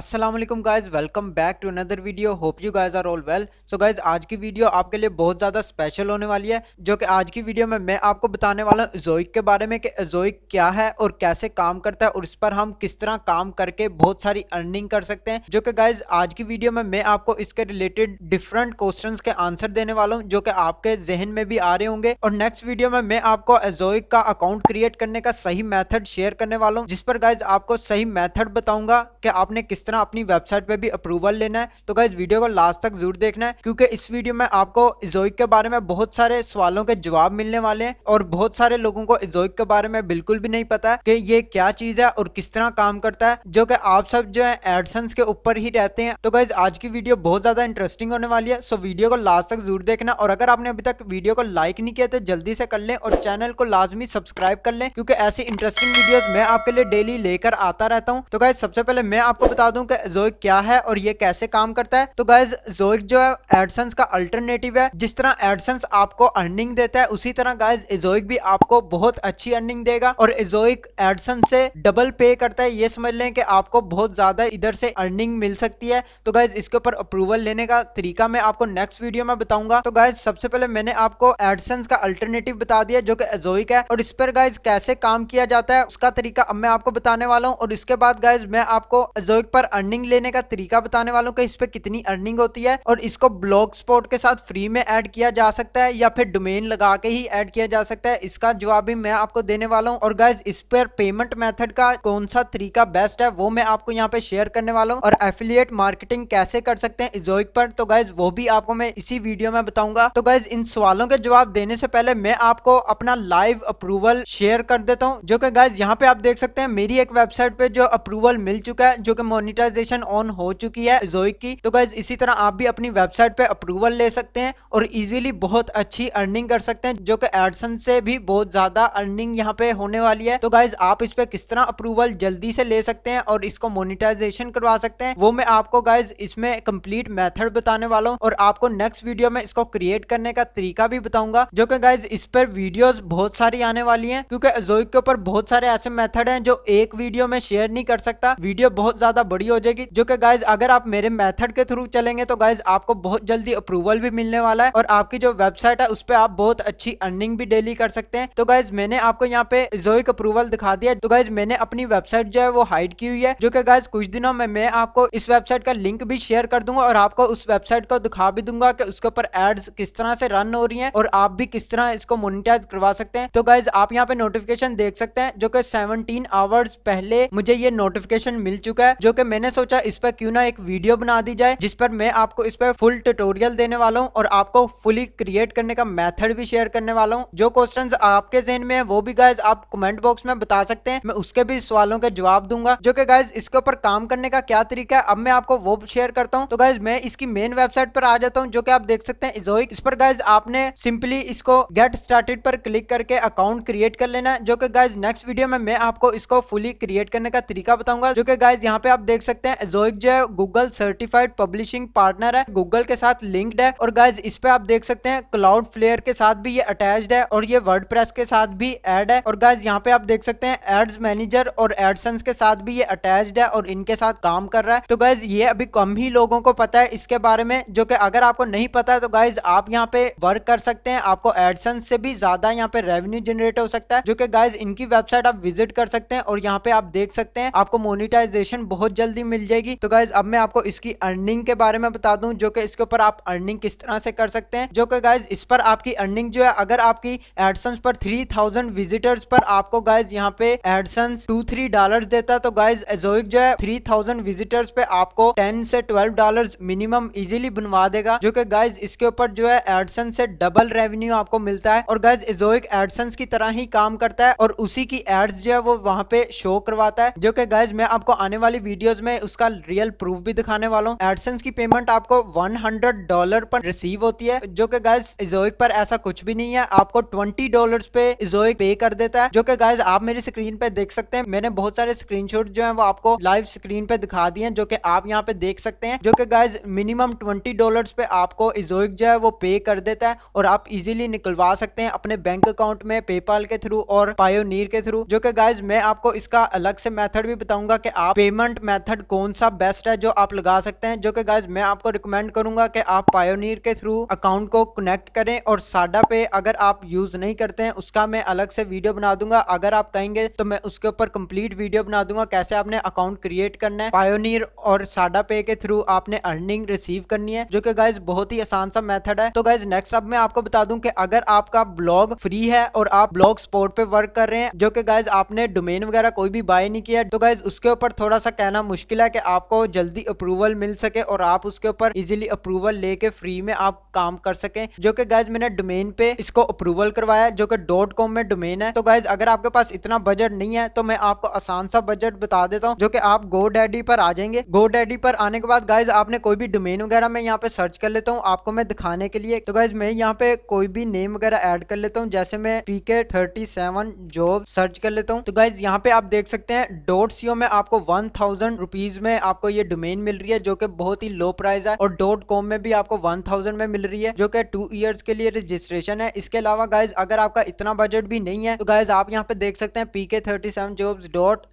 अस्सलाम वालेकुम guys, welcome back to another video. Hope you guys are all well. So guys, आज की video आपके लिए बहुत ज़्यादा स्पेशल होने वाली है, जो कि आज की वीडियो में मैं आपको बताने वाला हूँ ज़ोइक के बारे में कि ज़ोइक क्या है और कैसे काम करता है और इस पर हम किस तरह काम करके बहुत सारी अर्निंग कर सकते हैं। जो कि गाइज आज की वीडियो में मैं आपको इसके रिलेटेड डिफरेंट क्वेश्चन के आंसर देने वाला हूँ, जो कि आपके जहन में भी आ रहे होंगे। और नेक्स्ट वीडियो में मैं आपको ज़ोइक का अकाउंट क्रिएट करने का सही मेथड शेयर करने वाला हूँ, जिस पर गाइज आपको सही मेथड बताऊंगा कि आपने किस तरह अपनी वेबसाइट पे भी अप्रूवल लेना है। तो गाइज वीडियो को लास्ट तक जरूर देखना है, क्योंकि इस वीडियो में आपको ज़ोइक के बारे में बहुत सारे सवालों के जवाब मिलने वाले हैं और बहुत सारे लोगों को ज़ोइक के बारे में बिल्कुल भी नहीं पता है कि ये क्या चीज है और किस तरह काम करता है, जो कि आप सब जो है एडसेंस के ऊपर ही रहते हैं। तो गाइज आज की वीडियो बहुत ज्यादा इंटरेस्टिंग होने वाली है, सो वीडियो को लास्ट तक जरूर देखना। और अगर आपने अभी तक वीडियो को लाइक नहीं किया तो जल्दी से कर लें और चैनल को लाजमी सब्सक्राइब कर लें, क्योंकि ऐसी इंटरेस्टिंग वीडियोस मैं आपके लिए डेली लेकर आता रहता हूं। तो गाइज सबसे पहले मैं आपको बता दूं कि ज़ोइक क्या है और ये कैसे काम करता है। तो गाइज ज़ोइक जो है एडसेंस का अल्टरनेटिव है। जिस तरह एडसेंस आपको अर्निंग देता है, उसी तरह गाइज ज़ोइक भी आपको बहुत अच्छी अर्निंग देगा और ज़ोइक एडसेंस से डबल पे करता है। ये समझ लें कि आपको बहुत ज्यादा इधर से अर्निंग मिल सकती है। तो गाइज इसके ऊपर अप्रूवल लेने का तरीका मैं आपको नेक्स्ट वीडियो में बताऊंगा। तो गाइज सबसे पहले मैंने आपको एडसेंस का अल्टरनेटिव बता दिया, जो कि ज़ोइक है, और इस पर गाइज कैसे काम किया जाता है उसका तरीका अब मैं आपको बताने वाला हूँ। और इसके बाद गाइज मैं आपको ज़ोइक पर अर्निंग लेने का तरीका बताने वालों कि इस पे कितनी अर्निंग होती है और इसको ब्लॉग स्पॉट के साथ फ्री में ऐड किया जा सकता है या फिर डोमेन लगा के ही ऐड किया जा सकता है, इसका जवाब भी मैं आपको देने वाला हूं। और गाइज इस पर पेमेंट मेथड का कौन सा तरीका बेस्ट है वो मैं आपको यहाँ पे शेयर करने वाला हूँ, और एफिलिएट मार्केटिंग कैसे कर सकते हैं ज़ोइक पर, तो गाइज वो भी आपको मैं इसी वीडियो में बताऊंगा। तो गाइज इन सवालों के जवाब देने से पहले मैं आपको अपना लाइव अप्रूवल शेयर कर देता हूँ, जो कि गाइज यहाँ पे आप देख सकते हैं मेरी एक वेबसाइट पे जो अप्रूवल मिल चुका है, जो कि मोनेटाइजेशन ऑन हो चुकी है ज़ोइक की। तो गाइज इसी तरह आप भी अपनी वेबसाइट पे अप्रूवल ले सकते हैं और इजीली बहुत अच्छी अर्निंग कर सकते हैं, जो कि एडसेंस से भी बहुत ज्यादा अर्निंग यहाँ पे होने वाली है। तो गाइज आप इस पे किस तरह अप्रूवल जल्दी से ले सकते हैं और इसको मोनेटाइजेशन करवा सकते हैं, वो मैं आपको गाइज इसमें कंप्लीट मेथड बताने वाला हूँ और आपको नेक्स्ट वीडियो में इसको क्रिएट करने का तरीका भी बताऊंगा, जो कि गाइज इस पर वीडियोस बहुत सारी आने वाली हैं, क्योंकि ज़ोइक के ऊपर बहुत सारे ऐसे मेथड हैं जो एक वीडियो में शेयर नहीं कर सकता, वीडियो बहुत ज्यादा बड़ी हो जाएगी। जो कि गाइज अगर आप मेरे मेथड के थ्रू चलेंगे तो गाइज आपको बहुत जल्दी अप्रूवल भी मिलने वाला है और आपकी जो वेबसाइट है उस पर आप बहुत अच्छी अर्निंग भी डेली कर सकते हैं। तो गाइज मैंने आपको यहाँ पे ज़ोइक अप्रूवल दिखा दिया। तो गाइज मैंने अपनी वेबसाइट जो है वो हाइड की हुई है, जो कि गाइज कुछ दिनों में मैं आपको इस वेबसाइट का लिंक भी शेयर कर दूंगा और आपको उस वेबसाइट को दिखा भी दूंगा कि उसके ऊपर एड्स किस तरह से रन हो रही हैं और आप भी किस तरह इसको मोनेटाइज करवा सकते हैं। तो गाइज आप यहाँ पे नोटिफिकेशन देख सकते हैं, जो कि 17 आवर्स पहले मुझे ये नोटिफिकेशन मिल चुका है, जो कि मैंने सोचा इस पर क्यों ना एक वीडियो बना दी जाए, जिस पर मैं आपको इस पर फुल ट्यूटोरियल देने वाला हूँ और आपको फुली क्रिएट करने का मेथड भी शेयर करने वाला हूँ। जो क्वेश्चंस आपके ज़हन में है वो भी गाइज आप कमेंट बॉक्स में बता सकते हैं, मैं उसके भी सवालों के जवाब दूंगा। जो कि गाइज इसके ऊपर काम करने का क्या तरीका है अब मैं आपको वो शेयर करता हूँ। तो गाइज मैं इसकी मेन वेबसाइट पर आ जाता हूँ, जो कि आप देख सकते हैं ज़ोइक। इस पर गाइज आपने सिंपली इसको गेट स्टार्टेड पर क्लिक करके अकाउंट क्रिएट कर लेना है, जो कि गाइज नेक्स्ट वीडियो में मैं आपको इसको फुली क्रिएट करने का तरीका बताऊंगा। जो कि गाइज यहाँ पे आप देख सकते हैं ज़ोइक जो है गूगल सर्टिफाइड पब्लिशिंग पार्टनर है, गूगल के साथ लिंक्ड है। और गाइज इस पे आप देख सकते हैं क्लाउड फ्लेयर के साथ भी ये अटैच्ड है और ये वर्डप्रेस के साथ भी ऐड है। और गाइज यहाँ पे आप देख सकते हैं एड्स मैनेजर और एडसेंस के साथ भी ये अटैच्ड है और इनके साथ काम कर रहा है। तो गाइज ये अभी कम ही लोगों को पता है इसके बारे में, जो कि अगर आपको नहीं पता है तो गाइज आप यहाँ पे वर्क कर सकते हैं, आपको एडसेंस से भी ज्यादा यहाँ पे रेवेन्यू जनरेट हो सकता है। जो कि गाइज इनकी वेबसाइट आप विजिट कर सकते हैं और यहाँ पे आप देख सकते हैं आपको मोनेटाइजेशन बहुत जल्दी मिल जाएगी। तो गाइज अब मैं आपको इसकी अर्निंग के बारे में बता दूं, जो कि इसके ऊपर आप अर्निंग किस तरह से कर सकते हैं। जो कि गाइज इस पर आपकी अर्निंग जो है, अगर आपकी एडसेंस पर 3000 विजिटर्स पर आपको गाइज यहाँ पे एडसेंस $2-3 देता है, तो गाइज ज़ोइक जो है 3000 विजिटर्स पे आपको $10 से $12 मिनिमम इजीली बनवा देगा। जो कि गाइज इसके ऊपर जो है एडसेंस से डबल रेवेन्यू आपको मिलता है और गाइज ज़ोइक एडसेंस की तरह ही काम करता है और उसी की एड्स जो है वो वहां पे शो करवाता है। जो कि गाइज मैं आपको आने वाली वीडियोस में उसका रियल प्रूफ भी दिखाने वाला हूँ। एडसेंस की पेमेंट आपको $100 पर रिसीव होती है, जो कि गाइज ज़ोइक पर ऐसा कुछ भी नहीं है, आपको $20 पे ज़ोइक पे कर देता है। जो कि गाइज आप मेरी स्क्रीन पे देख सकते हैं, मैंने बहुत सारे स्क्रीनशॉट जो है वो आपको लाइव स्क्रीन पे दिखा दिए हैं, जो कि आप यहाँ पे देख सकते हैं। जो कि गाइज मिनिमम $20 पे आपको ज़ोइक जो है वो पे कर देता है और आप इजीली निकलवा सकते हैं अपने बैंक अकाउंट में पेपाल के थ्रू और पायोनियर के थ्रू। जो कि गाइज मैं आपको इसका अलग से मेथड भी बताऊंगा कि आप पेमेंट मेथड मेथड कौन सा बेस्ट है जो आप लगा सकते हैं, जो कि गाइज मैं आपको रिकमेंड करूंगा कि आप पायोनियर के थ्रू अकाउंट को कनेक्ट करें। और साडा पे अगर आप यूज नहीं करते हैं उसका मैं अलग से वीडियो बना दूंगा, अगर आप कहेंगे तो मैं उसके ऊपर कंप्लीट वीडियो बना दूंगा कैसे आपने अकाउंट क्रिएट करना है। पायोनियर और साडा पे के थ्रू आपने अर्निंग रिसीव करनी है, जो कि गाइज बहुत ही आसान सा मेथड है। तो गाइज नेक्स्ट अब मैं आपको बता दूं कि अगर आपका ब्लॉग फ्री है और आप ब्लॉग स्पॉट पे वर्क कर रहे हैं, जो कि गाइज आपने डोमेन वगैरह कोई भी बाय नहीं किया, तो गाइज उसके ऊपर थोड़ा सा कहना मुश्किल है कि आपको जल्दी अप्रूवल मिल सके और आप उसके ऊपर इजीली अप्रूवल लेके फ्री में आप काम कर सकें। जो कि गाइज मैंने डोमेन पे इसको अप्रूवल करवाया जो कि .com में डोमेन है। तो गाइज अगर आपके पास इतना बजट नहीं है तो मैं आपको आसान सा बजट बता देता हूँ, जो कि आप GoDaddy पर आ जाएंगे। GoDaddy पर आने के बाद गाइज आपने कोई भी डोमेन वगैरह मैं यहाँ पे सर्च कर लेता हूँ आपको मैं दिखाने के लिए। तो गाइज मैं यहाँ पे कोई भी नेम वगैरह ऐड कर लेता हूँ, जैसे मैं PK37 जॉब सर्च कर लेता हूँ। तो गाइज यहाँ पे आप देख सकते हैं .co में आपको 1000 रुपीज में आपको ये डोमेन मिल रही है, जो कि बहुत ही लो प्राइस है। और .com में भी आपको 1000 में मिल रही है, जो कि 2 इयर्स के लिए रजिस्ट्रेशन है। इसके अलावा गाइज अगर आपका इतना बजट भी नहीं है तो गाइज आप यहाँ पे देख सकते हैं PK37 jobs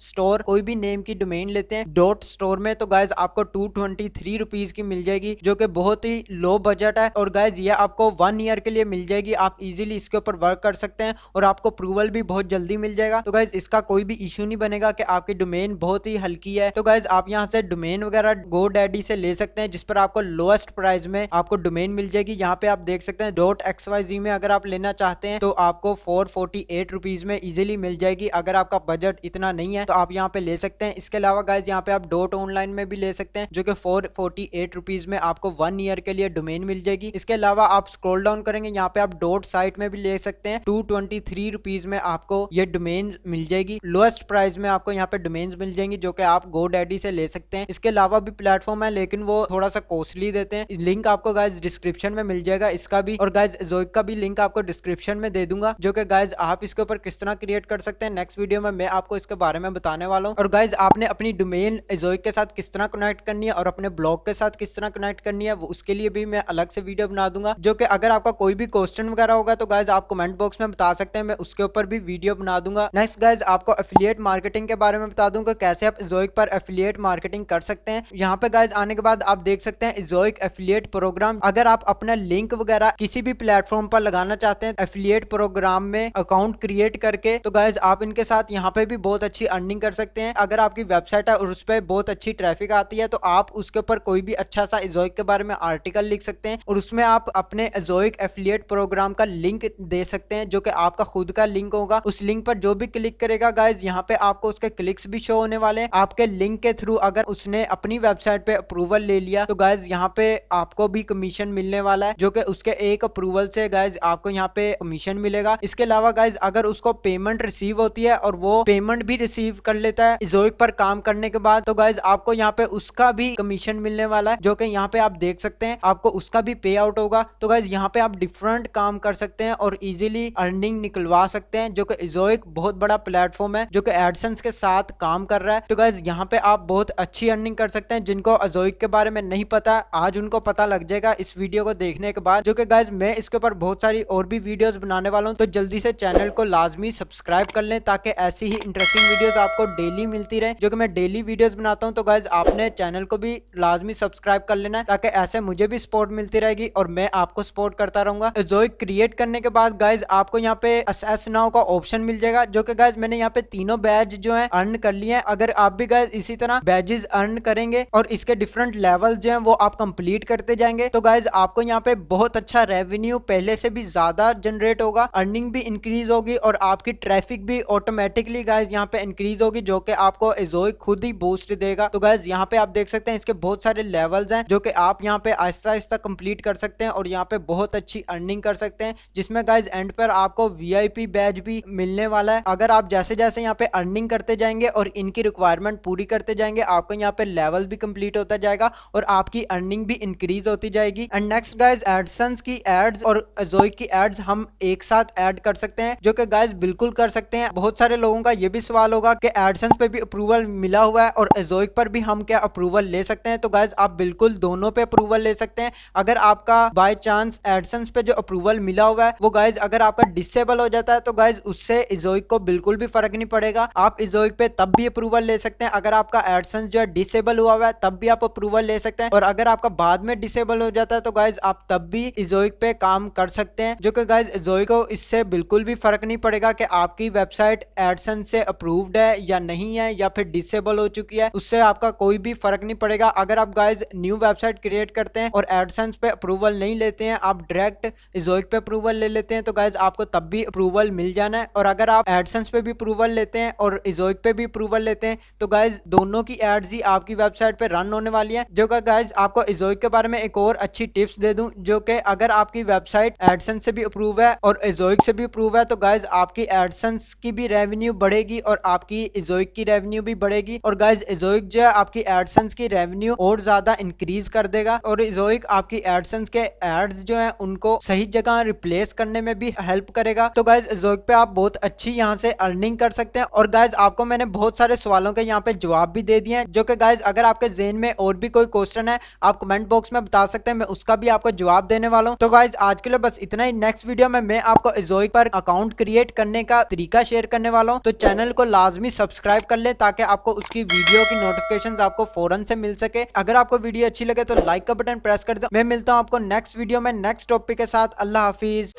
.store कोई भी नेम की डोमेन लेते हैं .store में, तो गाइज आपको 223 रुपीज की मिल जाएगी, जो कि बहुत ही लो बजट है। और गाइज ये आपको 1 ईयर के लिए मिल जाएगी, आप इजीली इसके ऊपर वर्क कर सकते हैं और आपको अप्रूवल भी बहुत जल्दी मिल जाएगा। तो गाइज इसका कोई भी इशू नहीं बनेगा कि आपकी डोमेन बहुत ही हल्की है। तो गाइज आप यहाँ से डोमेन वगैरह GoDaddy से ले सकते हैं, जिस पर आपको लोएस्ट प्राइस में आपको डोमेन मिल जाएगी। यहाँ पे आप देख सकते हैं .xyz में अगर आप लेना चाहते हैं तो आपको 448 रुपीज में इजीली मिल जाएगी। अगर आपका बजट इतना नहीं है तो आप यहाँ पे ले सकते हैं। इसके अलावा गाइज यहाँ पे आप .online में भी ले सकते हैं, जो कि 448 रुपीज में आपको 1 ईयर के लिए डोमेन मिल जाएगी। इसके अलावा आप स्क्रॉल डाउन करेंगे यहाँ पे आप .site में भी ले सकते हैं, 223 रुपीज में आपको ये डोमेन मिल जाएगी। लोएस्ट प्राइस में आपको यहाँ पे डोमेन मिल जाएंगी, जो कि आप GoDaddy से ले सकते हैं। इसके अलावा भी प्लेटफॉर्म है लेकिन वो थोड़ा सा कॉस्टली देते हैं। लिंक आपको गाइज डिस्क्रिप्शन में मिल जाएगा इसका भी, और गाइज जोइक का भी लिंक आपको डिस्क्रिप्शन में दे दूंगा, जो कि गाइज आप इसके ऊपर किस तरह क्रिएट कर सकते हैं नेक्स्ट वीडियो में मैं आपको इसके बारे में बताने वाला हूँ। और गाइज आपने अपनी डोमेन जोइक के साथ किस तरह कनेक्ट करनी है और अपने ब्लॉग के साथ किस तरह कनेक्ट करनी है वो उसके लिए भी मैं अलग से वीडियो बना दूंगा, जो कि अगर आपका कोई भी क्वेश्चन वगैरह होगा तो गाइज आप कमेंट बॉक्स में बता सकते हैं, मैं उसके ऊपर भी वीडियो बना दूंगा। नेक्स्ट गाइज आपको एफिलिएट मार्केटिंग के बारे में बता दूंगा कैसे आप जोइक पर एफिलिएट मार्केटिंग कर सकते हैं। यहाँ पे गाइज आने के बाद आप देख सकते हैं जोइक एफिलिएट प्रोग्राम। अगर आप अपना लिंक वगैरह किसी भी प्लेटफॉर्म पर लगाना चाहते हैं एफिलिएट प्रोग्राम में अकाउंट क्रिएट करके, तो गाइज आप इनके साथ यहाँ पे भी बहुत अच्छी अर्निंग कर सकते हैं। अगर आपकी वेबसाइट है और उस पर बहुत अच्छी ट्रैफिक आती है तो आप उसके ऊपर कोई भी अच्छा सा जोइक के बारे में आर्टिकल लिख सकते हैं और उसमें आप अपने जोइक एफिलिएट प्रोग्राम का लिंक दे सकते हैं, जो कि आपका खुद का लिंक होगा। उस लिंक पर जो भी क्लिक करेगा गाइज यहाँ पे आपको उसके क्लिक्स भी शो होने वाले हैं। आपके लिंक के थ्रू अगर उसने अपनी वेबसाइट पे अप्रूवल ले लिया तो गाइज यहाँ पे आपको भी कमीशन मिलने वाला है, जो कि उसके एक अप्रूवल से गाइज आपको यहाँ पे कमीशन मिलेगा। इसके अलावा गाइज अगर उसको पेमेंट रिसीव होती है और वो पेमेंट भी रिसीव कर लेता है जोइक पर काम करने के बाद, तो गाइज आपको यहाँ पे उसका भी कमीशन मिलने वाला है, जो कि यहाँ पे आप देख सकते हैं आपको उसका भी पे आउट होगा। तो गाइज यहाँ पे आप डिफरेंट काम कर सकते हैं और इजीली अर्निंग निकलवा सकते हैं, जो कि जोइक बहुत बड़ा प्लेटफॉर्म है जो कि एडसेंस के साथ काम कर रहा है। तो गाइज यहाँ पे आप बहुत अच्छी अर्निंग कर सकते हैं। जिनको जोइक के बारे में नहीं पता आज उनको पता लग जाएगा इस वीडियो को देखने के बाद, जो कि गाइज मैं इसके ऊपर बहुत सारी और भी वीडियोस बनाने वाला हूँ। तो जल्दी से चैनल को लाजमी सब्सक्राइब कर लें ताकि ऐसी ही इंटरेस्टिंग वीडियोस आपको डेली मिलती रहे, जो कि मैं डेली वीडियोस बनाता हूँ। तो गाइज आपने चैनल को भी लाजमी सब्सक्राइब कर लेना है ताकि ऐसे मुझे भी सपोर्ट मिलती रहेगी और मैं आपको सपोर्ट करता रहूंगा। जोइक क्रिएट करने के बाद गाइज आपको यहाँ पे असेस नाउ का ऑप्शन मिल जाएगा, जो कि गाइज मैंने यहाँ पे तीनों बैज जो है अर्न कर लिए हैं। अगर आप भी गाइज इसी तरह बैजेस अर्न करेंगे और इसके डिफरेंट लेवल जो है वो आप कंप्लीट करते जाएंगे तो गाइज आपको यहाँ पे बहुत अच्छा रेवेन्यू पहले से भी ज्यादा जनरेट होगा, अर्निंग भी इंक्रीज होगी और आपकी ट्रैफिक भी ऑटोमेटिकली गाइज यहाँ पे इंक्रीज होगी, जो कि आपको जोइक खुद ही बूस्ट देगा। तो गाइज यहाँ पे आप देख सकते हैं इसके बहुत सारे लेवल्स हैं जो कि आप यहाँ पे आहिस्ता आहिस्ता कंप्लीट कर सकते हैं और यहाँ पे बहुत अच्छी अर्निंग कर सकते हैं, जिसमें गाइज एंड पर आपको VIP बैज भी मिलने वाला है। अगर आप जैसे जैसे यहाँ पे अर्निंग करते जाएंगे और इनकी रिक्वायरमेंट पूरी करते जाएंगे आपको यहाँ पे लेवल भी कंप्लीट होता जाएगा और आपकी अर्निंग भी इंक्रीज होती जाएगी। एंड नेक्स्ट गाइज एडसेंस की एड्स और जोइक की एड्स हम एक साथ ऐड कर सकते हैं, जो कि गाइज बिल्कुल कर सकते हैं। बहुत सारे लोगों का ये भी सवाल होगा कि एडसेंस पे भी अप्रूवल मिला हुआ है और जोइक पर भी हम क्या अप्रूवल ले सकते हैं, तो गाइज आप बिल्कुल दोनों पे अप्रूवल ले सकते हैं। अगर आपका बाय चांस एडसेंस पे जो अप्रूवल मिला हुआ है वो गाइज अगर आपका डिसेबल हो जाता है तो गाइज उससे जोइक को बिल्कुल भी फर्क नहीं पड़ेगा, आप जोइक पे तब भी अप्रूवल ले सकते हैं। अगर आपका एडसेंस जो है डिसेबल हुआ हुआ है तब भी आप अप्रूवल ले सकते हैं, और अगर आपका बाद में डिसेबल हो जाता है तो गाइज आप तब भी इजोइक पे काम कर सकते हैं, जो कि गाइज इजोइक को इससे बिल्कुल भी फर्क नहीं पड़ेगा कि आपकी वेबसाइट एडसेंस से अप्रूव्ड है या नहीं है या फिर डिसेबल हो चुकी है, उससे आपका कोई भी फर्क नहीं पड़ेगा। अगर आप गाइज न्यू वेबसाइट क्रिएट करते हैं और एडसेंस पे अप्रूवल नहीं लेते हैं, आप डायरेक्ट इजोइक पे अप्रूवल ले लेते हैं, तो गाइज आपको तब भी अप्रूवल मिल जाना है। और अगर आप एडसेंस पे भी अप्रूवल लेते हैं और इजोइक पे भी अप्रूवल लेते हैं तो गाइज दोनों की एड्स ही आपकी वेबसाइट पे रन होने वाली है। जो कि गाइज आपको इजोइक के बारे में एक और अच्छी टिप्स दे दूं, जो कि अगर आपकी वेबसाइट एडसेंस से भी अप्रूव है और इजोइक से भी अप्रूव है तो गाइज आपकी एडसेंस की भी रेवेन्यू बढ़ेगी और आपकी इजोइक की रेवेन्यू भी बढ़ेगी। और गाइज इजोइक जो है आपकी एडसेंस की रेवेन्यू और ज्यादा इंक्रीज कर देगा, और इजोइक आपकी एडसेंस के एड्स जो है उनको सही जगह रिप्लेस करने में भी हेल्प करेगा। तो गाइज इजोइक पे आप बहुत अच्छी यहाँ से अर्निंग कर सकते हैं। और गाइज आपको मैंने बहुत सारे सवालों के यहाँ पे जवाब भी दे दिए हैं, जो कि गाइज अगर आपके ज़हन में और भी कोई क्वेश्चन है आप कमेंट बॉक्स में बता सकते हैं, मैं उसका भी आपको जवाब देने वाला हूँ। तो गाइज आज के लिए बस इतना ही। नेक्स्ट वीडियो में मैं आपको इजोइक पर अकाउंट क्रिएट करने का तरीका शेयर करने वाला हूँ, तो चैनल को लाजमी सब्सक्राइब कर ले ताकि आपको उसकी वीडियो की नोटिफिकेशन आपको फौरन से मिल सके। अगर आपको वीडियो अच्छी लगे तो लाइक का बटन प्रेस कर दो। मैं मिलता हूँ आपको नेक्स्ट वीडियो में नेक्स्ट टॉपिक के साथ। अल्लाह हाफिज।